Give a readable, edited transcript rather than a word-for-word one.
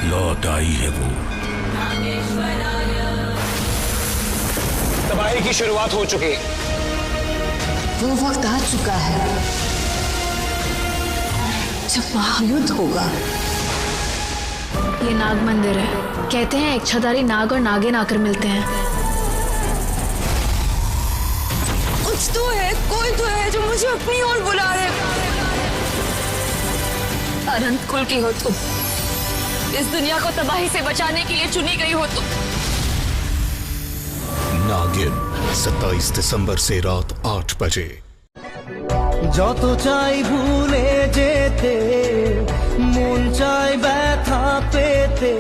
लौट आई है वो। तबाही की शुरुआत हो चुकी है। वो वक्त आ चुका है जब महायुद्ध होगा। ये नाग मंदिर है। कहते हैं इच्छाधारी नाग और नागिन आकर मिलते हैं। कुछ तो है, कोई तो है जो मुझे अपनी ओर बुला रहे। अनंत कुल की हो तुम, इस दुनिया को तबाही से बचाने के लिए चुनी गई हो तुम। नागिन 27 दिसंबर से रात 8 बजे। যত চাই ভুলে যেতে, মন চাই ব্যথা পেতে।